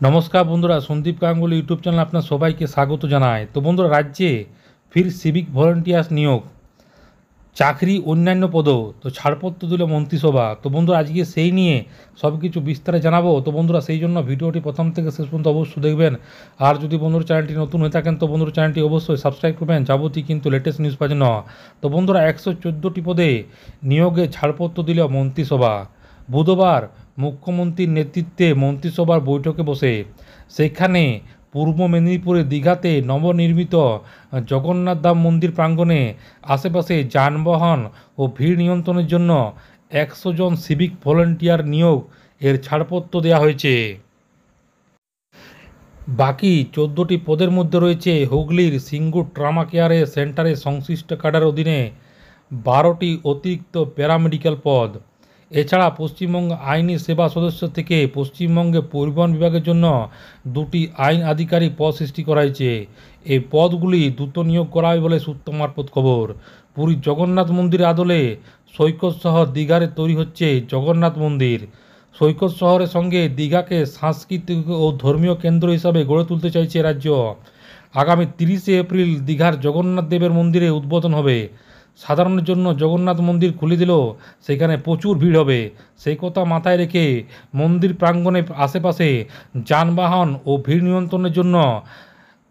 নমস্কার বন্ধুরা, Sandeep Ganguly YouTube channel আপনার সবাইকে স্বাগত জানায়। তো বন্ধুরা, রাজ্যে ফির সিভিক ভলেন্টিয়ার্স নিয়োগ, চাকরি অন্যান্য পদও তো ছাড়পত্র দিল মন্ত্রিসভা। তো বন্ধুরা, আজকে সেই নিয়ে সব কিছু বিস্তারে জানাবো। তো বন্ধুরা, সেই জন্য ভিডিওটি প্রথম থেকে শেষ পর্যন্ত অবশ্যই দেখবেন। আর যদি বন্ধুরা চ্যানেলটি নতুন হয়ে থাকেন তো বন্ধুরা চ্যানেলটি অবশ্যই সাবস্ক্রাইব করবেন যাবতীয় কিন্তু লেটেস্ট নিউজ পাওয়ার জন্য। তো বন্ধুরা, 114টি পদে নিয়োগে ছাড়পত্র দিল মন্ত্রিসভা। বুধবার মুখ্যমন্ত্রীর নেতৃত্বে মন্ত্রিসভার বৈঠকে বসে সেখানে পূর্ব মেদিনীপুরের দীঘাতে নবনির্মিত জগন্নাথ ধাম মন্দির প্রাঙ্গণে আশেপাশে যানবাহন ও ভিড় নিয়ন্ত্রণের জন্য 100 জন সিভিক ভলেন্টিয়ার নিয়োগ এর ছাড়পত্র দেওয়া হয়েছে। বাকি 14টি পদের মধ্যে রয়েছে হুগলির সিঙ্গুর ট্রমা কেয়ারে সেন্টারে সংশ্লিষ্ট কাডার অধীনে 12টি অতিরিক্ত প্যারামেডিক্যাল পদ। এছাড়া পশ্চিমবঙ্গ আইনি সেবা সদস্য থেকে পশ্চিমবঙ্গে পরিবহন বিভাগের জন্য 2টি আইন আধিকারিক পদ সৃষ্টি করা হয়েছে। এই পদগুলি দ্রুত নিয়োগ করা হবে বলে সূত্র মারফত খবর। পুরীর জগন্নাথ মন্দিরের আদলে সৈকত শহর দীঘারে তৈরি হচ্ছে জগন্নাথ মন্দির। সৈকত শহরের সঙ্গে দীঘাকে সাংস্কৃতিক ও ধর্মীয় কেন্দ্র হিসাবে গড়ে তুলতে চাইছে রাজ্য। আগামী 30শে এপ্রিল দীঘার জগন্নাথ দেবের মন্দিরে উদ্বোধন হবে। সাধারণের জন্য জগন্নাথ মন্দির খুলে দিলেও সেখানে প্রচুর ভিড় হবে। সেই কথা মাথায় রেখে মন্দির প্রাঙ্গণের আশেপাশে যানবাহন ও ভিড় নিয়ন্ত্রণের জন্য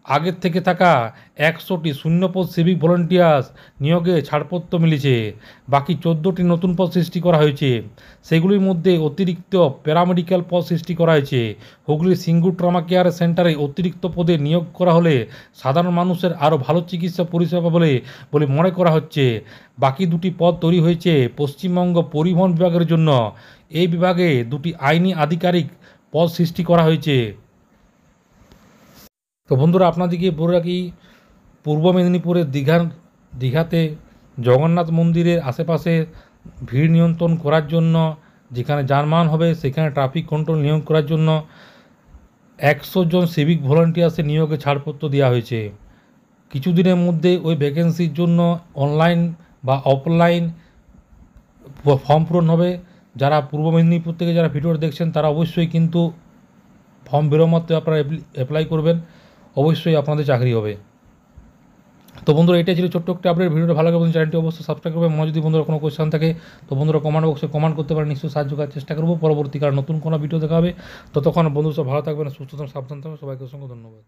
আগের থেকে থাকা 100টি শূন্যপদ সিভিক ভলেন্টিয়ার্স নিয়োগে ছাড়পত্র মিলেছে। বাকি 14টি নতুন পদ সৃষ্টি করা হয়েছে। সেগুলির মধ্যে অতিরিক্ত প্যারামেডিক্যাল পদ সৃষ্টি করা হয়েছে। হুগলির সিঙ্গুর ট্রমা কেয়ার সেন্টারে অতিরিক্ত পদে নিয়োগ করা হলে সাধারণ মানুষের আরও ভালো চিকিৎসা পরিষেবা বলে মনে করা হচ্ছে। বাকি 2টি পদ তৈরি হয়েছে পশ্চিমবঙ্গ পরিবহন বিভাগের জন্য। এই বিভাগে 2টি আইনি আধিকারিক পদ সৃষ্টি করা হয়েছে। তো বন্ধুরা, আপনাদেরকে বলে রাখি, পূর্ব মেদিনীপুরের দীঘাতে জগন্নাথ মন্দিরের আশেপাশে ভিড় নিয়ন্ত্রণ করার জন্য, যেখানে যানবাহন হবে সেখানে ট্রাফিক কন্ট্রোল নিয়োগ করার জন্য 100 জন সিভিক ভলেন্টিয়ার্সের নিয়োগে ছাড়পত্র দেওয়া হয়েছে। কিছুদিনের মধ্যে ওই ভ্যাকেন্সির জন্য অনলাইন বা অফলাইন ফর্ম পূরণ হবে। যারা পূর্ব মেদিনীপুর থেকে যারা ভিডিওটা দেখছেন তারা অবশ্যই কিন্তু ফর্ম বেরোর মাত্র আপনারা অ্যাপ্লাই করবেন, অবশ্যই আপনাদের চাকরি হবে। তো বন্ধুরা, এটাই ছিল ছোট্ট একটা আপডেট। ভিডিওটা ভালো লাগবে চ্যানেলটি অবশ্যই সাবস্ক্রাইব করবেন। যদি বন্ধুরা কোনো কোয়েশ্চেন থাকে তো বন্ধুরা কমেন্ট বক্সে কমেন্ট করতে পারেন, নিশ্চয়ই সাহায্য করার চেষ্টা করবো। পরবর্তীকালে নতুন কোনো ভিডিও দেখা হবে। ততক্ষণ বন্ধু সব ভালো থাকবেন, সুস্থ থাকবেন, সাবধান থাকবেন। সবাইকে অসংখ্য ধন্যবাদ।